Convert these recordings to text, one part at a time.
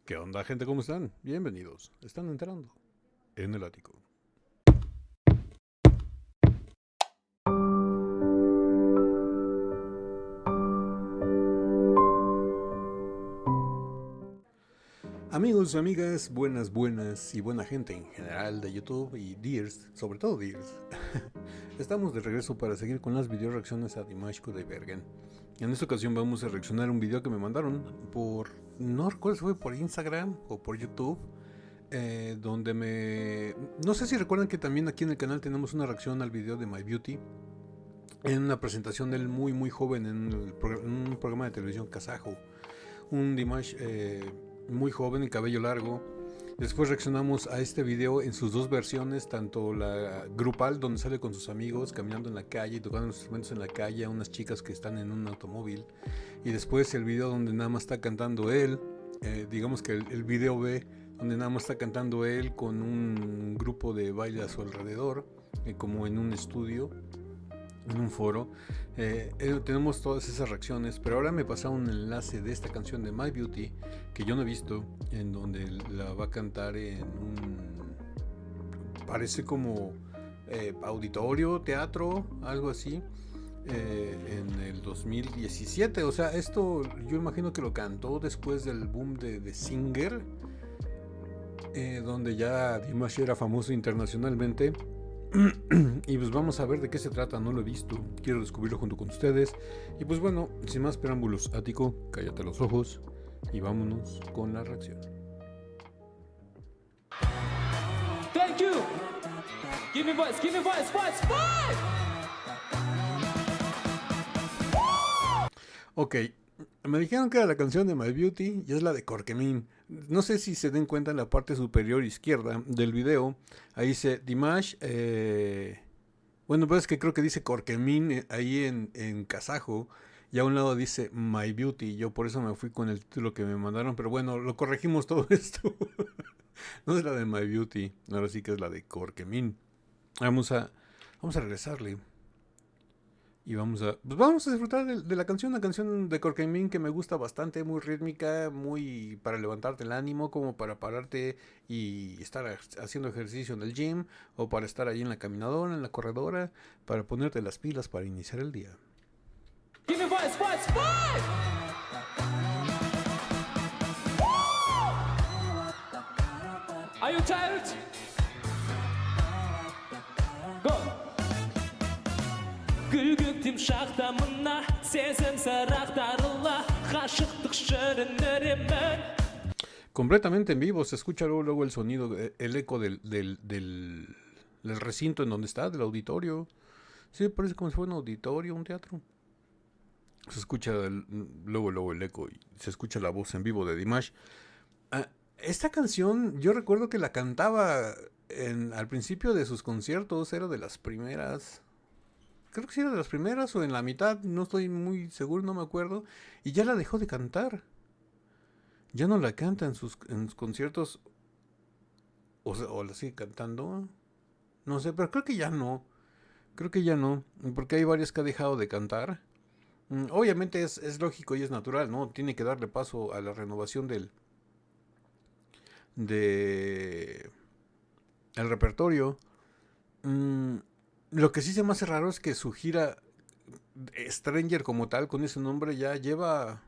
¿Qué onda, gente? ¿Cómo están? Bienvenidos. Están entrando en el ático. Amigos, amigas, buenas y buena gente en general de YouTube y Dears, sobre todo Dears. Estamos de regreso para seguir con las video reacciones a Dimash Kudaibergen. En esta ocasión vamos a reaccionar a un video que me mandaron por... no recuerdo si fue por Instagram o por YouTube. Donde me... no sé si recuerdan que también aquí en el canal tenemos una reacción al video de My Beauty. En una presentación de él muy joven en un programa de televisión kazajo. Un Dimash muy joven y cabello largo. Después reaccionamos a este video en sus dos versiones, tanto la grupal donde sale con sus amigos caminando en la calle y tocando instrumentos en la calle a unas chicas que están en un automóvil, y después el video donde nada más está cantando él, digamos que el video B, donde nada más está cantando él con un grupo de baile a su alrededor, como en un estudio, en un foro. Tenemos todas esas reacciones, pero ahora me pasaron un enlace de esta canción de My Beauty que yo no he visto, en donde la va a cantar en un... parece como auditorio, teatro, algo así, en el 2017. O sea, esto yo imagino que lo cantó después del boom de The Singer, donde ya Dimash era famoso internacionalmente. Y pues vamos a ver de qué se trata, no lo he visto, quiero descubrirlo junto con ustedes. Y pues bueno, sin más preámbulos, Ático, cállate los ojos y vámonos con la reacción. Thank you. Give me voice, voice. Ok, me dijeron que era la canción de My Beauty y es la de Korkemin. No sé si se den cuenta en la parte superior izquierda del video. Ahí dice Dimash. Bueno, pues es que creo que dice Korkemin ahí en kazajo. Y a un lado dice My Beauty. Yo por eso me fui con el título que me mandaron. Pero bueno, lo corregimos todo esto. No es la de My Beauty. Ahora sí que es la de Korkemin. Vamos a regresarle. Y vamos a disfrutar de la canción, una canción de Korkemin que me gusta bastante, muy rítmica, muy para levantarte el ánimo, como para pararte y estar haciendo ejercicio en el gym, o para estar ahí en la caminadora, en la corredora, para ponerte las pilas para iniciar el día. Give me voice. Are you tired? Go. Гүлгін тимшақтамына сезім сырақтарыла ғашықтық шырын өремін. Completamente en vivo, se escucha luego el sonido, el eco del recinto en donde está, del auditorio. Sí, parece como si fuera un auditorio, un teatro. Se escucha luego el eco y se escucha la voz en vivo de Dimash. Esta canción yo recuerdo que la cantaba al principio de sus conciertos, era de las primeras. Creo que sí era de las primeras o en la mitad, no estoy muy seguro, no me acuerdo. Y ya la dejó de cantar. Ya no la canta en sus conciertos. O la sigue cantando. No sé, pero creo que ya no. Creo que ya no. Porque hay varias que ha dejado de cantar. Obviamente es lógico y es natural, ¿no? Tiene que darle paso a la renovación el repertorio. Lo que sí se me hace raro es que su gira Stranger como tal, con ese nombre, ya lleva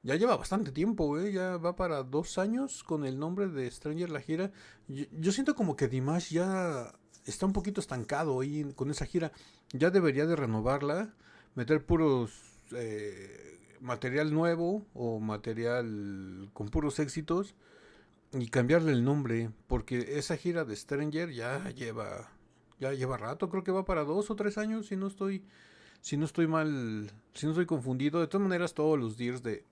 bastante tiempo, ya va para 2 años con el nombre de Stranger la gira. Yo siento como que Dimash ya está un poquito estancado ahí con esa gira. Ya debería de renovarla, meter puros material nuevo o material con puros éxitos y cambiarle el nombre, porque esa gira de Stranger ya lleva rato, creo que va para 2 o 3 años, si no estoy confundido. De todas maneras, todos los Dears de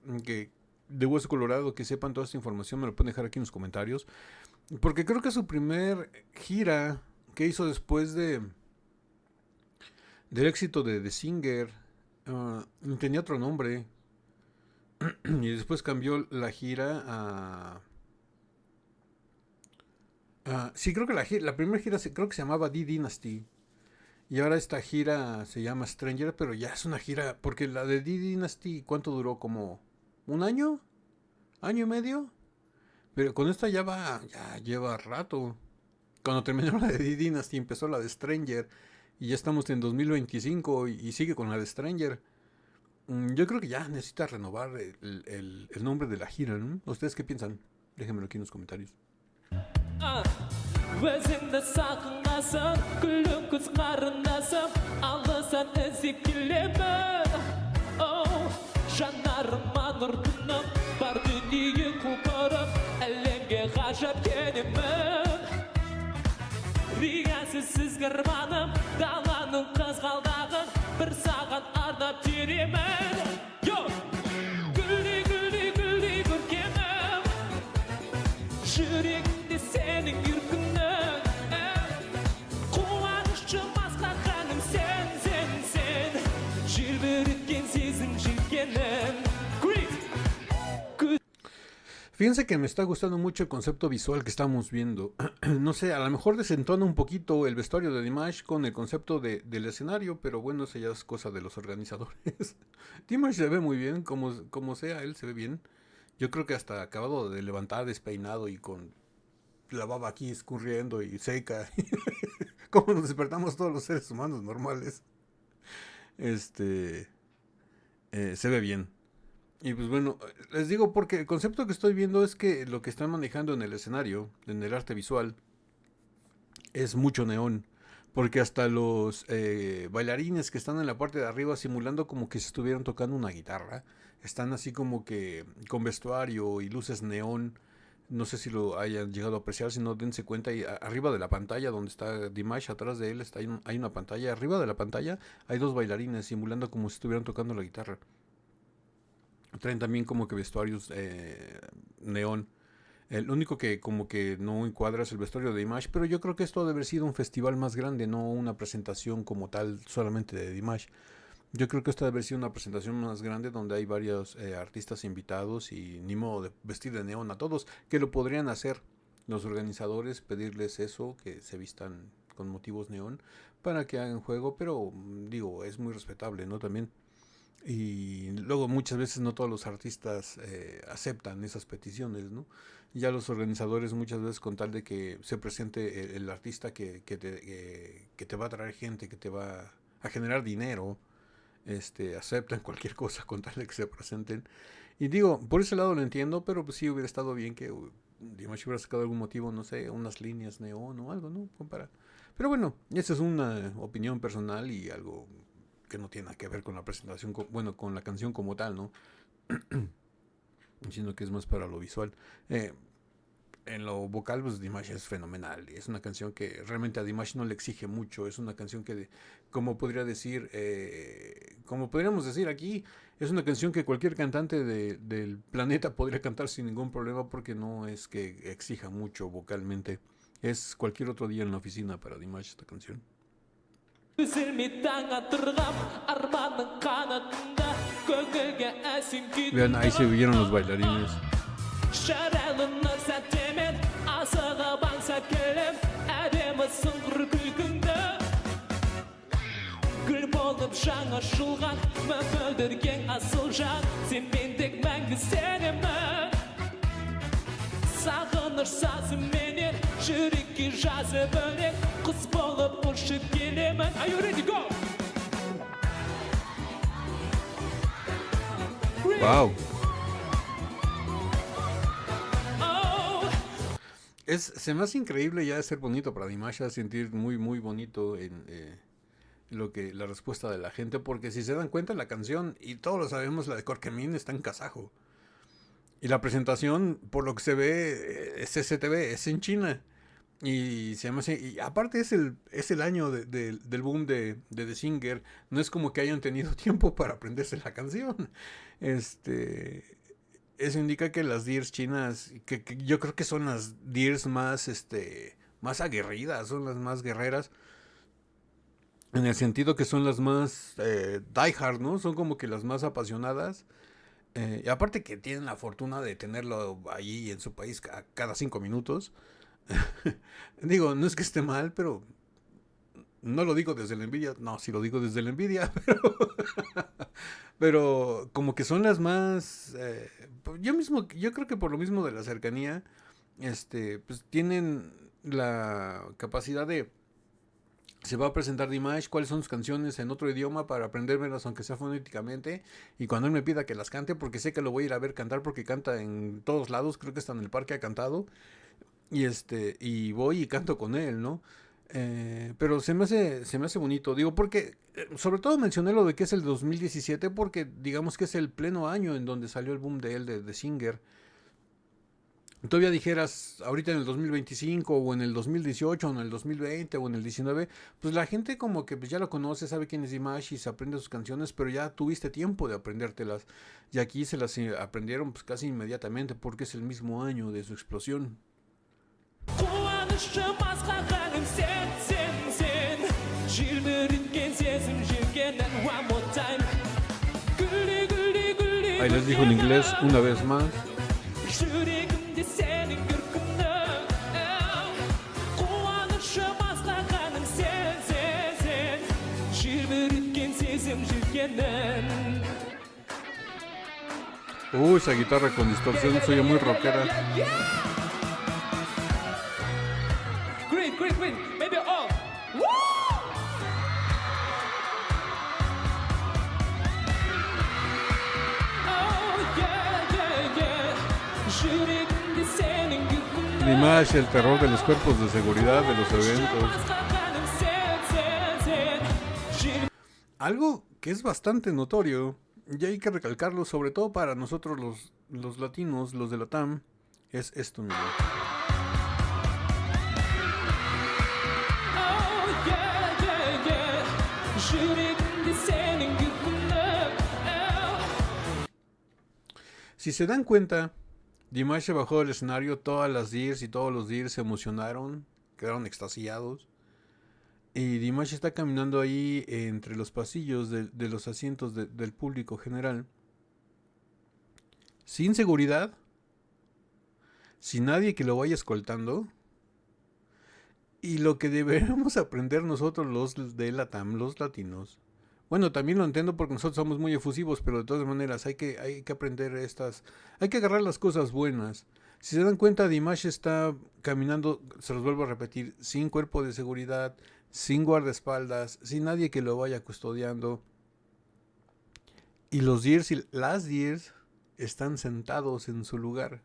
Hueso Colorado que sepan toda esta información me lo pueden dejar aquí en los comentarios, porque creo que su primer gira que hizo después del éxito de The Singer tenía otro nombre y después cambió la gira a... sí, creo que la primera gira creo que se llamaba D-Dynasty. Y ahora esta gira se llama Stranger, pero ya es una gira, porque la de D-Dynasty, ¿cuánto duró? ¿Como un año? ¿Año y medio? Pero con esta ya lleva rato. Cuando terminó la de Dynasty empezó la de Stranger. Y ya estamos en 2025 y sigue con la de Stranger. Yo creo que ya necesita renovar el nombre de la gira, ¿no? ¿Ustedes qué piensan? Déjenmelo aquí en los comentarios. Өзіңді сағынғасың күлің күз қарындасым алыстан іздеп келемін оу жанарыма нұр тұнып бар дүние құлпырып әлемге ғажап келемін риясыз сізгірманым даланың қызғалдағын бір саған арнап теремін гүлдей гүлдей гүлдей көркемім жүрегімде сенің еркіңнің қуанышты масқарқаным сен желбіреткен сезім желкенім. Fíjense que me está gustando mucho el concepto visual que estamos viendo. No sé, a lo mejor desentona un poquito el vestuario de Dimash con el concepto del escenario, pero bueno, eso ya es cosa de los organizadores. Dimash se ve muy bien, como sea, él se ve bien. Yo creo que hasta acabado de levantar despeinado y con la baba aquí escurriendo y seca. Como nos despertamos todos los seres humanos normales. Se ve bien. Y pues bueno, les digo porque el concepto que estoy viendo es que lo que están manejando en el escenario, en el arte visual, es mucho neón. Porque hasta los bailarines que están en la parte de arriba simulando como que si estuvieran tocando una guitarra, están así como que con vestuario y luces neón. No sé si lo hayan llegado a apreciar, si no dense cuenta, y arriba de la pantalla donde está Dimash, atrás de él hay una pantalla, arriba de la pantalla hay dos bailarines simulando como si estuvieran tocando la guitarra. Traen también como que vestuarios neón. El único que como que no encuadra es el vestuario de Dimash, pero yo creo que esto debe haber sido un festival más grande, no una presentación como tal solamente de Dimash. Yo creo que esto debe haber sido una presentación más grande donde hay varios artistas invitados y ni modo de vestir de neón a todos, que lo podrían hacer los organizadores, pedirles eso, que se vistan con motivos neón para que hagan juego, pero digo, es muy respetable, ¿no? También. Y luego muchas veces no todos los artistas aceptan esas peticiones, ¿no? Ya los organizadores muchas veces con tal de que se presente el artista que te va a traer gente, que te va a generar dinero, aceptan cualquier cosa con tal de que se presenten. Y digo, por ese lado lo entiendo, pero pues sí hubiera estado bien que Dimash hubiera sacado algún motivo, no sé, unas líneas neón o algo, ¿no? Pero bueno, esa es una opinión personal y algo que no tiene nada que ver con la presentación, con la canción como tal, ¿no? Sino que es más para lo visual. En lo vocal, pues Dimash es fenomenal. Es una canción que realmente a Dimash no le exige mucho. Es una canción que, como podríamos decir aquí, es una canción que cualquier cantante del planeta podría cantar sin ningún problema porque no es que exija mucho vocalmente. Es cualquier otro día en la oficina para Dimash esta canción. Vean, ahí se vieron los bailarines. Are you ready to go? Wow. Se me hace increíble ya ser bonito para Dimash, sentir muy muy bonito en la respuesta de la gente, porque si se dan cuenta la canción, y todos lo sabemos, la de Corkemin está en kazajo. Y la presentación, por lo que se ve, es STV, es en China. Y se llama así, y aparte es el año del boom de The Singer. No es como que hayan tenido tiempo para aprenderse la canción. Eso indica que las Deers chinas, que yo creo que son las Deers más aguerridas, son las más guerreras. En el sentido que son las más diehard, ¿no? Son como que las más apasionadas. Y aparte que tienen la fortuna de tenerlo allí en su país cada 5 minutos. Digo, no es que esté mal, pero no lo digo desde la envidia. No, sí lo digo desde la envidia, pero como que son las más yo creo que por lo mismo de la cercanía, pues tienen la capacidad de, se va a presentar Dimash, cuáles son sus canciones en otro idioma para aprendérmelas aunque sea fonéticamente, y cuando él me pida que las cante, porque sé que lo voy a ir a ver cantar porque canta en todos lados, creo que hasta en el parque ha cantado, y voy y canto con él, ¿no? Pero se me hace bonito, digo, porque sobre todo mencioné lo de que es el 2017 porque digamos que es el pleno año en donde salió el boom de él, de Singer. Todavía dijeras ahorita en el 2025 o en el 2018 o en el 2020 o en el 19, pues la gente como que pues ya lo conoce, sabe quién es Dimash y se aprende sus canciones, pero ya tuviste tiempo de aprendértelas. Y aquí se las aprendieron pues casi inmediatamente porque es el mismo año de su explosión. Ahí les dijo en inglés una vez más. Esa guitarra con distorsión soy muy rockera. Green, green, green, maybe all. Woo! Oh, yeah, yeah, yeah. Dimash, el terror de los cuerpos de seguridad de los eventos. Algo que es bastante notorio, y hay que recalcarlo, sobre todo para nosotros los latinos, los de la TAM, es esto, mira. Si se dan cuenta, Dimash se bajó del escenario, todas las Deers y todos los Deers se emocionaron, quedaron extasiados. Y Dimash está caminando ahí entre los pasillos de los asientos del público general, sin seguridad, sin nadie que lo vaya escoltando. Y lo que deberíamos aprender nosotros los de Latam, los latinos. Bueno, también lo entiendo porque nosotros somos muy efusivos, pero de todas maneras hay que aprender hay que agarrar las cosas buenas. Si se dan cuenta, Dimash está caminando, se los vuelvo a repetir, sin cuerpo de seguridad, sin guardaespaldas, sin nadie que lo vaya custodiando. Y los Deers y las Deers están sentados en su lugar.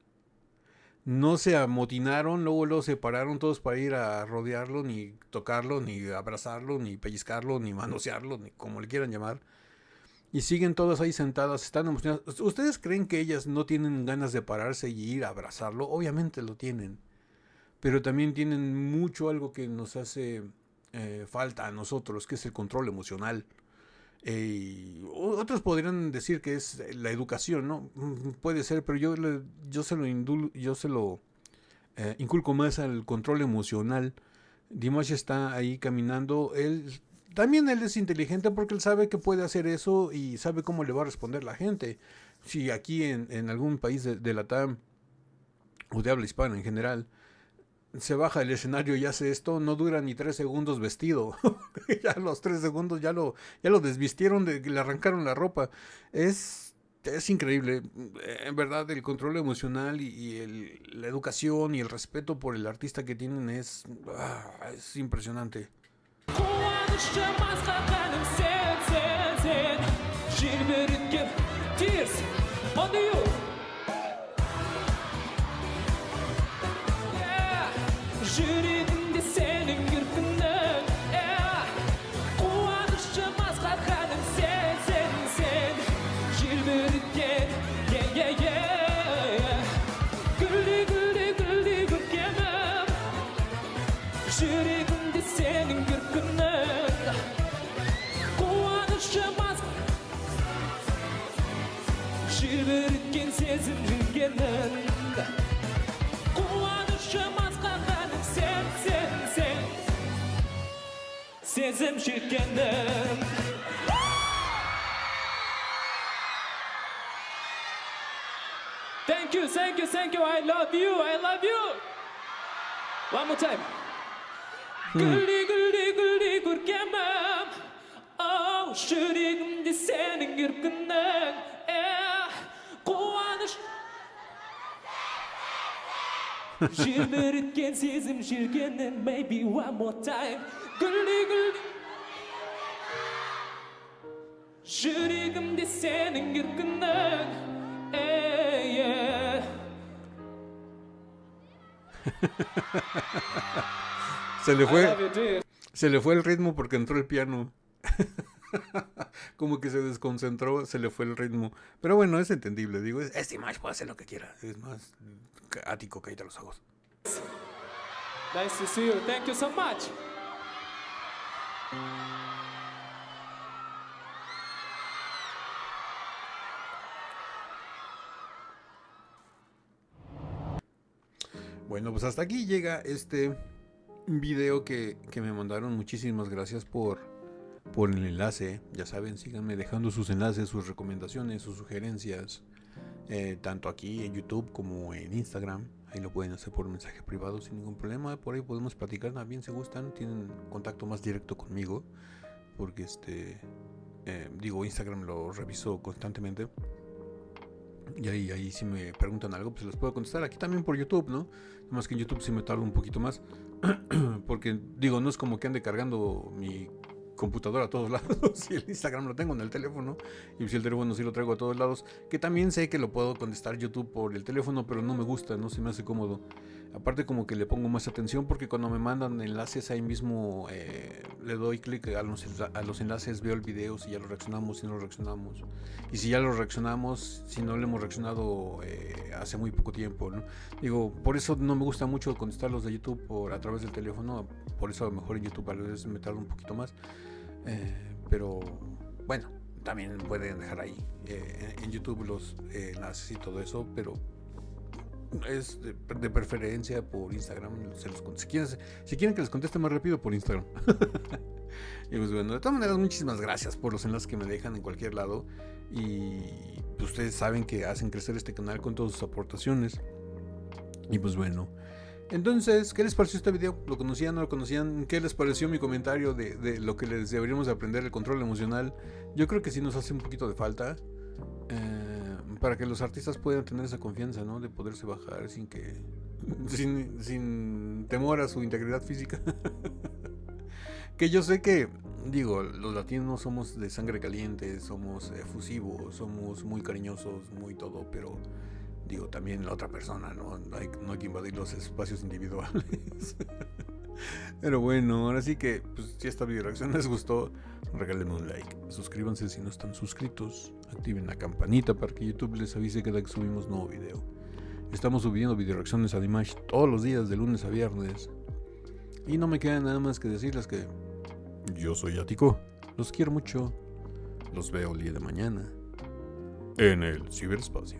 No se amotinaron, luego se pararon todos para ir a rodearlo, ni tocarlo, ni abrazarlo, ni pellizcarlo, ni manosearlo, ni como le quieran llamar. Y siguen todas ahí sentadas, están emocionadas. ¿Ustedes creen que ellas no tienen ganas de pararse y ir a abrazarlo? Obviamente lo tienen. Pero también tienen mucho algo que nos hace falta a nosotros, que es el control emocional. Otros podrían decir que es la educación, ¿no? Puede ser, pero yo se lo inculco más al control emocional. Dimash está ahí caminando. Él es inteligente porque él sabe que puede hacer eso y sabe cómo le va a responder la gente. Si aquí en algún país de Latam o de habla hispana en general se baja del escenario y hace esto, no dura ni 3 segundos vestido. Ya los 3 segundos ya lo desvistieron, le arrancaron la ropa. Es increíble. En verdad, el control emocional y la educación y el respeto por el artista que tienen es impresionante. Жүрегімде сенің еркіңнің қуанышы масқарқаным сен желбіреткен гүлдей көркемім жүрегімде сенің еркіңнің қуанышы желбіреткен сезім жүргенің Sezim şirketim Thank you, I love you One more time Güldi görkemim Oh, yüreğimde senin ürkünün Kuanış Şiirleri sizin şirkenin maybe one more time. Gülü gülü. Şırıgım de senin gırgından. Yeah. Se le I fue, love you, dude. se le fue el ritmo porque entró el piano. Como que se desconcentró, se le fue el ritmo. Pero bueno, es entendible. Digo, este Dimash puede hacer lo que quiera. Es más ático, cállate los ojos. Nice to see you. Thank you so much. Bueno, pues hasta aquí llega este video que me mandaron. Muchísimas gracias por el enlace. Ya saben, síganme dejando sus enlaces, sus recomendaciones, sus sugerencias, tanto aquí en YouTube como en Instagram. Ahí lo pueden hacer por mensaje privado sin ningún problema. Por ahí podemos platicar también si gustan. Tienen contacto más directo conmigo, porque Instagram lo reviso constantemente. Y ahí si me preguntan algo, pues les puedo contestar. Aquí también por YouTube, ¿no? Más que en YouTube sí me tardo un poquito más. Porque, no es como que ande cargando mi computadora a todos lados. Y el Instagram lo tengo en el teléfono. Y si el teléfono sí lo traigo a todos lados. Que también sé que lo puedo contestar YouTube por el teléfono, pero no me gusta, no se me hace cómodo. Aparte como que le pongo más atención porque cuando me mandan enlaces ahí mismo le doy clic a los enlaces, veo el video, si ya lo reaccionamos, si no lo reaccionamos. Y si ya lo reaccionamos, si no lo hemos reaccionado hace muy poco tiempo, ¿no? Por eso no me gusta mucho contestar los de YouTube a través del teléfono. Por eso a lo mejor en YouTube a veces me tardo un poquito más. Pero bueno, también pueden dejar ahí en YouTube los enlaces y todo eso, pero es de preferencia por Instagram. Si quieren que les conteste más rápido, por Instagram. Y pues bueno, de todas maneras, muchísimas gracias por los enlaces que me dejan en cualquier lado. Y pues ustedes saben que hacen crecer este canal con todas sus aportaciones. Y pues bueno, entonces, ¿qué les pareció este video? ¿Lo conocían o no lo conocían? ¿Qué les pareció mi comentario de lo que les deberíamos aprender, el control emocional? Yo creo que sí nos hace un poquito de falta. Para que los artistas puedan tener esa confianza, ¿no? De poderse bajar sin temor a su integridad física. Que yo sé que, los latinos somos de sangre caliente, somos efusivos, somos muy cariñosos, muy todo, pero también la otra persona, ¿no? No hay que invadir los espacios individuales. Pero bueno, ahora sí que, pues, si esta video reacción les gustó, regálenme un like, suscríbanse si no están suscritos, activen la campanita para que YouTube les avise cada que subimos nuevo video. Estamos subiendo video reacciones a Dimash todos los días de lunes a viernes. Y no me queda nada más que decirles que yo soy Ático, los quiero mucho, los veo el día de mañana en el ciberespacio.